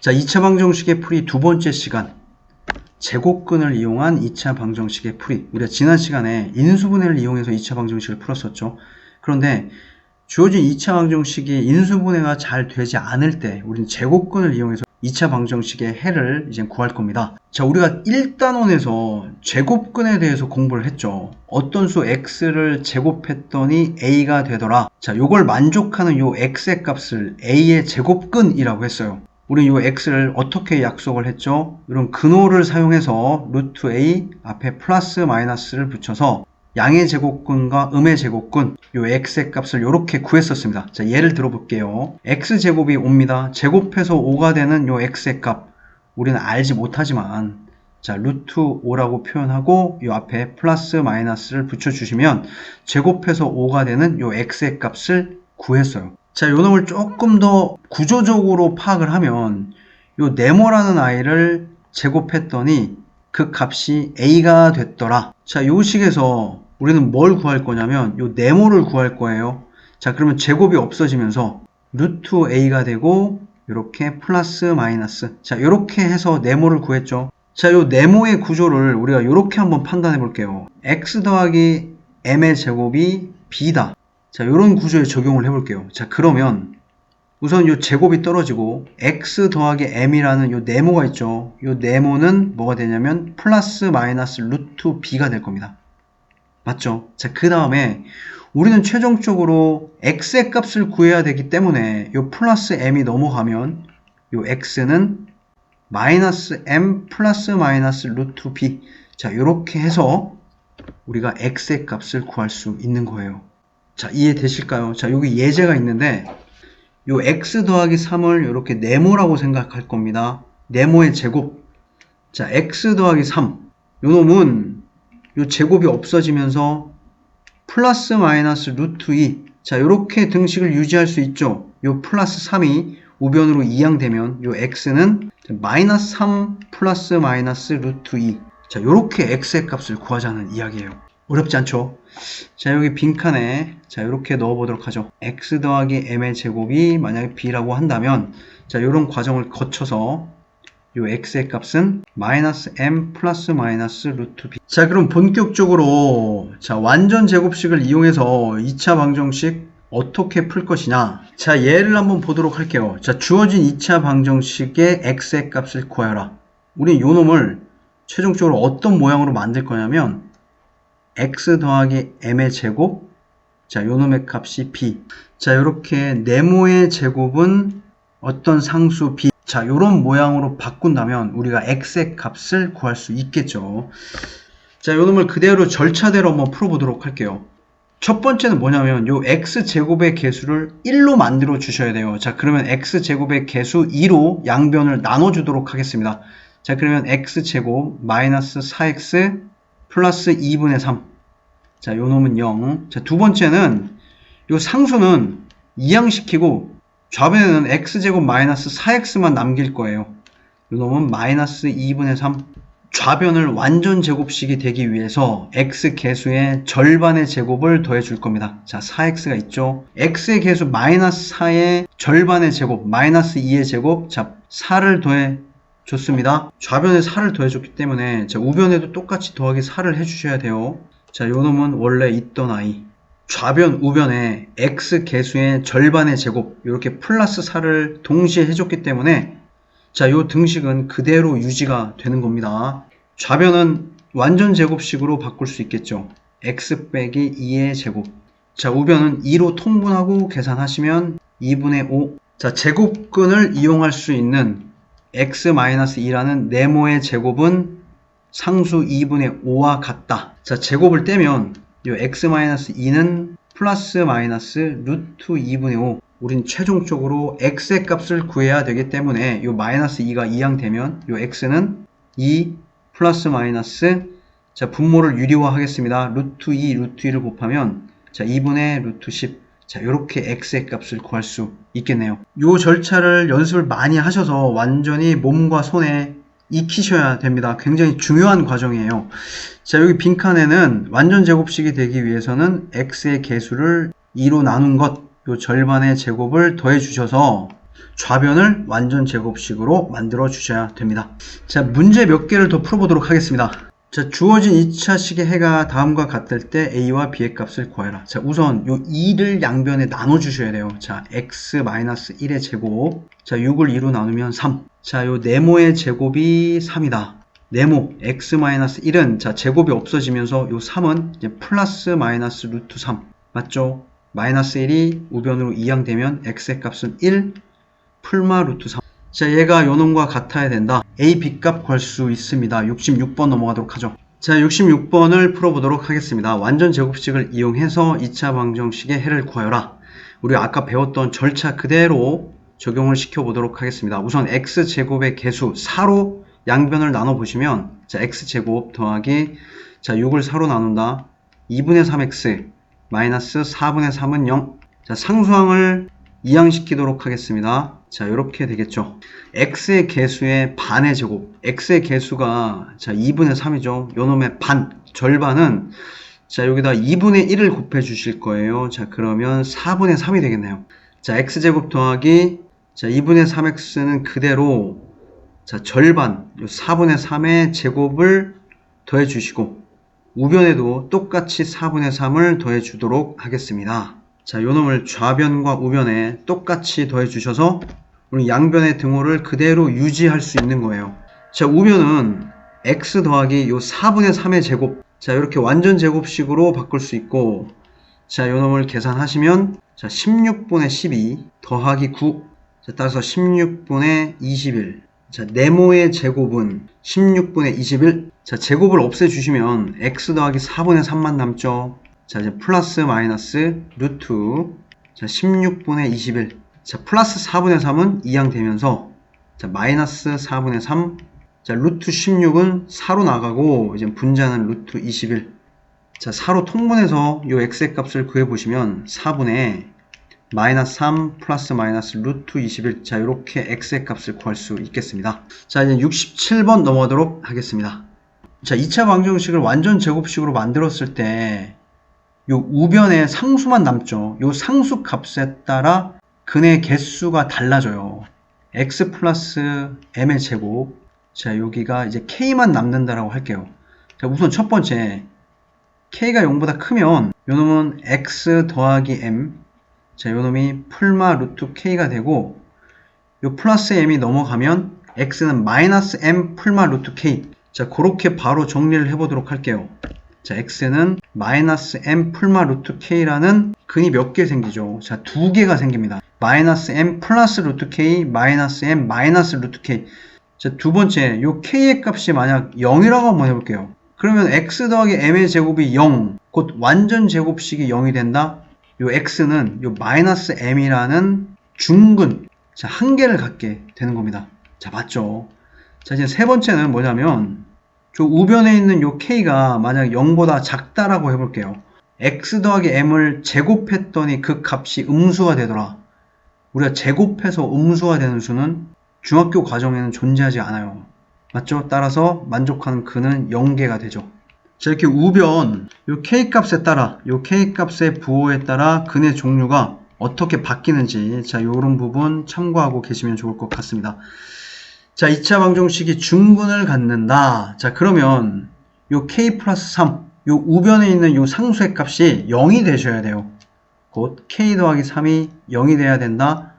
자, 2차 방정식의 풀이 두 번째 시간. 제곱근을 이용한 2차 방정식의 풀이. 우리가 지난 시간에 인수분해를 이용해서 2차 방정식을 풀었었죠. 그런데 주어진 2차 방정식이 인수분해가 잘 되지 않을 때 우리는 제곱근을 이용해서 2차 방정식의 해를 이제 구할 겁니다. 자, 우리가 1단원에서 제곱근에 대해서 공부를 했죠. 어떤 수 x를 제곱했더니 a가 되더라. 자, 요걸 만족하는 요 x의 값을 a의 제곱근이라고 했어요. 우리 요 x를 어떻게 약속을 했죠? 이런 근호를 사용해서 루트 a 앞에 플러스 마이너스를 붙여서 양의 제곱근과 음의 제곱근, 요 x의 값을 이렇게 구했었습니다. 자, 예를 들어볼게요. x제곱이 5입니다. 제곱해서 5가 되는 요 x의 값, 우리는 알지 못하지만, 자, 루트 5라고 표현하고, 요 앞에 플러스 마이너스를 붙여주시면, 제곱해서 5가 되는 요 x의 값을 구했어요. 자, 요 놈을 조금 더 구조적으로 파악을 하면, 요 네모라는 아이를 제곱했더니, 그 값이 a가 됐더라. 자, 요 식에서 우리는 뭘 구할 거냐면 요 네모를 구할 거예요. 자, 그러면 제곱이 없어지면서 루트 a가 되고 이렇게 플러스 마이너스. 자, 이렇게 해서 네모를 구했죠. 자, 요 네모의 구조를 우리가 이렇게 한번 판단해 볼게요. x 더하기 m의 제곱이 b다. 자, 이런 구조에 적용을 해 볼게요. 자, 그러면 우선 요 제곱이 떨어지고 x 더하기 m이라는 요 네모가 있죠. 요 네모는 뭐가 되냐면 플러스 마이너스 루트 b가 될 겁니다. 맞죠? 자, 그 다음에 우리는 최종적으로 x의 값을 구해야 되기 때문에 요 플러스 m이 넘어가면 요 x는 마이너스 m 플러스 마이너스 루트 b. 자, 이렇게 해서 우리가 x의 값을 구할 수 있는 거예요. 자, 이해되실까요? 자, 여기 예제가 있는데 요 x 더하기 3을 이렇게 네모라고 생각할 겁니다. 네모의 제곱. 자, x 더하기 3. 요 놈은 요 제곱이 없어지면서 플러스 마이너스 루트 2. 자, 요렇게 등식을 유지할 수 있죠. 요 플러스 3이 우변으로 이양되면 요 x는 마이너스 3 플러스 마이너스 루트 2. 자, 요렇게 x의 값을 구하자는 이야기예요. 어렵지 않죠? 자, 여기 빈칸에 자, 요렇게 넣어 보도록 하죠. x 더하기 m의 제곱이 만약에 b라고 한다면 자, 요런 과정을 거쳐서 요 x의 값은 마이너스 m 플러스 마이너스 루트 b. 자, 그럼 본격적으로 자, 완전 제곱식을 이용해서 2차 방정식 어떻게 풀 것이냐. 자, 예를 한번 보도록 할게요. 자, 주어진 2차 방정식의 x의 값을 구하여라. 우리 요 놈을 최종적으로 어떤 모양으로 만들 거냐면 x 더하기 m의 제곱. 자, 요 놈의 값이 b. 자, 요렇게 네모의 제곱은 어떤 상수 b. 자, 요런 모양으로 바꾼다면 우리가 x의 값을 구할 수 있겠죠. 자, 요 놈을 그대로 절차대로 한번 풀어보도록 할게요. 첫 번째는 뭐냐면 요 x제곱의 개수를 1로 만들어 주셔야 돼요. 자, 그러면 x제곱의 개수 2로 양변을 나눠주도록 하겠습니다. 자, 그러면 x제곱 마이너스 4x 플러스 2분의 3. 자, 요 놈은 0. 자, 두 번째는 요 상수는 이항시키고 좌변에는 x제곱 마이너스 4x만 남길 거예요. 요 놈은 마이너스 2분의 3. 좌변을 완전 제곱식이 되기 위해서 x 개수의 절반의 제곱을 더해 줄 겁니다. 자, 4x가 있죠. x의 개수 마이너스 4의 절반의 제곱, 마이너스 2의 제곱. 자, 4를 더해 줬습니다. 좌변에 4를 더해 줬기 때문에 자, 우변에도 똑같이 더하기 4를 해 주셔야 돼요. 자, 요 놈은 원래 있던 아이. 좌변, 우변에 x 개수의 절반의 제곱, 이렇게 플러스 4를 동시에 해줬기 때문에 자, 요 등식은 그대로 유지가 되는 겁니다. 좌변은 완전 제곱식으로 바꿀 수 있겠죠. x 빼기 2의 제곱. 자, 우변은 2로 통분하고 계산하시면 2분의 5. 자, 제곱근을 이용할 수 있는 x-2라는 네모의 제곱은 상수 2분의 5와 같다. 자, 제곱을 떼면 요 x-2는 플러스 마이너스 루트 2분의 5. 우린 최종적으로 x의 값을 구해야 되기 때문에 요 마이너스 2가 이항되면 요 x는 2 플러스 마이너스 자, 분모를 유리화 하겠습니다. 루트 2 루트 2를 곱하면 자, 2분의 루트 10. 자, 요렇게 x의 값을 구할 수 있겠네요. 요 절차를 연습을 많이 하셔서 완전히 몸과 손에 익히셔야 됩니다. 굉장히 중요한 과정이에요. 자, 여기 빈칸에는 완전 제곱식이 되기 위해서는 x의 개수를 2로 나눈 것, 요 절반의 제곱을 더해 주셔서 좌변을 완전 제곱식으로 만들어 주셔야 됩니다. 자, 문제 몇 개를 더 풀어보도록 하겠습니다. 자, 주어진 2차식의 해가 다음과 같을 때 a와 b의 값을 구해라. 자, 우선 요 2를 양변에 나눠 주셔야 돼요. 자, x-1의 제곱. 자, 6을 2로 나누면 3. 자, 요 네모의 제곱이 3이다. 네모 x-1은 자, 제곱이 없어지면서 요 3은 이제 플러스 마이너스 루트 3. 맞죠? 마이너스 1이 우변으로 이항되면 x의 값은 1 풀마 루트 3. 자, 얘가 요놈과 같아야 된다. a, b 값 구할 수 있습니다. 66번 넘어가도록 하죠. 자, 66번을 풀어보도록 하겠습니다. 완전 제곱식을 이용해서 2차 방정식의 해를 구하여라. 우리 아까 배웠던 절차 그대로 적용을 시켜보도록 하겠습니다. 우선 x제곱의 개수 4로 양변을 나눠보시면 자, x제곱 더하기 자, 6을 4로 나눈다. 2분의 3x 마이너스 4분의 3은 0. 자, 상수항을 이항시키도록 하겠습니다. 자, 이렇게 되겠죠. x의 개수의 반의 제곱. x의 개수가 자, 2분의 3이죠. 요놈의 반, 절반은 자, 여기다 2분의 1을 곱해 주실 거예요. 자, 그러면 4분의 3이 되겠네요. 자, x제곱 더하기 자, 2분의 3x는 그대로 자, 절반, 4분의 3의 제곱을 더해 주시고 우변에도 똑같이 4분의 3을 더해 주도록 하겠습니다. 자, 요놈을 좌변과 우변에 똑같이 더해 주셔서 우리 양변의 등호를 그대로 유지할 수 있는 거예요. 자, 우변은 x 더하기 요 4분의 3의 제곱. 자, 이렇게 완전 제곱식으로 바꿀 수 있고 자, 요놈을 계산하시면 자, 16분의 12 더하기 9. 자, 따라서 16분의 21. 자, 네모의 제곱은 16분의 21. 자, 제곱을 없애주시면 x 더하기 4분의 3만 남죠. 자, 이제 플러스 마이너스 루트 자, 16분의 21. 자, 플러스 4분의 3은 이항되면서 자, 마이너스 4분의 3. 자, 루트 16은 4로 나가고 이제 분자는 루트 21. 자, 4로 통분해서 요 x의 값을 구해보시면 4분의 마이너스 3 플러스 마이너스 루트 21. 자, 이렇게 x의 값을 구할 수 있겠습니다. 자, 이제 67번 넘어가도록 하겠습니다. 자, 2차 방정식을 완전 제곱식으로 만들었을 때 요 우변에 상수만 남죠. 요 상수 값에 따라 근의 개수가 달라져요. x 플러스 m의 제곱. 자, 여기가 이제 k만 남는다라고 할게요. 자, 우선 첫 번째 k가 0보다 크면 요놈은 x 더하기 m. 자, 요놈이 풀마 루트 k가 되고 요 플러스 m이 넘어가면 x는 마이너스 m 풀마 루트 k. 자, 그렇게 바로 정리를 해보도록 할게요. 자, x는 마이너스 m 풀마 루트 k라는 근이 몇 개 생기죠. 자, 두 개가 생깁니다. 마이너스 m 플러스 루트 k, 마이너스 m 마이너스 루트 k. 자, 두 번째, 요 k의 값이 만약 0이라고 한번 해볼게요. 그러면 x 더하기 m의 제곱이 0, 곧 완전 제곱식이 0이 된다. 요 x는 요 마이너스 m이라는 중근, 자, 한 개를 갖게 되는 겁니다. 자, 맞죠? 자, 이제 세 번째는 뭐냐면 저 우변에 있는 요 k가 만약 0보다 작다라고 해볼게요. x 더하기 m을 제곱했더니 그 값이 음수가 되더라. 우리가 제곱해서 음수가 되는 수는 중학교 과정에는 존재하지 않아요. 맞죠? 따라서 만족하는 근은 0개가 되죠. 자, 이렇게 우변 요 k 값에 따라 요 k 값의 부호에 따라 근의 종류가 어떻게 바뀌는지 자, 요런 부분 참고하고 계시면 좋을 것 같습니다. 자, 2차 방정식이 중근을 갖는다. 자, 그러면 요 k 플러스 3, 요 우변에 있는 요 상수의 값이 0이 되셔야 돼요. 곧 k 더하기 3이 0이 돼야 된다.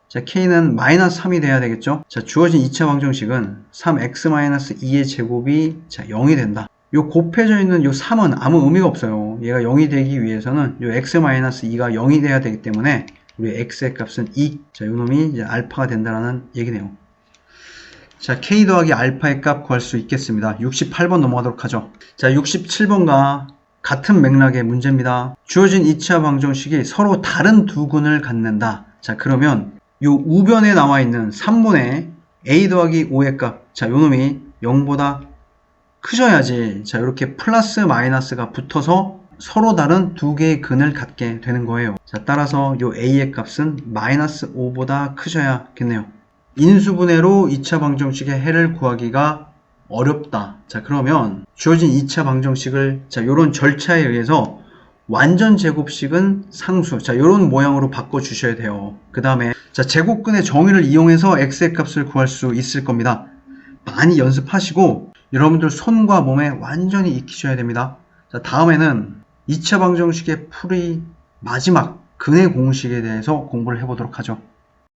자, k는 마이너스 3이 돼야 되겠죠. 자, 주어진 2차 방정식은 3x-2의 제곱이 자, 0이 된다. 요 곱해져 있는 요 3은 아무 의미가 없어요. 얘가 0이 되기 위해서는 요 x-2가 0이 돼야 되기 때문에 우리 x의 값은 2. 자, 요 놈이 이제 알파가 된다라는 얘기네요. 자, k 더하기 알파의 값 구할 수 있겠습니다. 68번 넘어가도록 하죠. 자, 67번과 같은 맥락의 문제입니다. 주어진 2차 방정식이 서로 다른 두 근을 갖는다. 자, 그러면 요 우변에 나와 있는 3분의 a 더하기 5의 값. 자, 요 놈이 0보다 크셔야지. 자, 이렇게 플러스 마이너스가 붙어서 서로 다른 두 개의 근을 갖게 되는 거예요. 자, 따라서 요 a의 값은 마이너스 5보다 크셔야겠네요. 인수분해로 2차 방정식의 해를 구하기가 어렵다. 자, 그러면 주어진 2차 방정식을 자, 요런 절차에 의해서 완전 제곱식은 상수. 자, 이런 모양으로 바꿔 주셔야 돼요. 그 다음에 자, 제곱근의 정의를 이용해서 x의 값을 구할 수 있을 겁니다. 많이 연습하시고 여러분들 손과 몸에 완전히 익히셔야 됩니다. 자, 다음에는 2차 방정식의 풀이 마지막 근의 공식에 대해서 공부를 해보도록 하죠.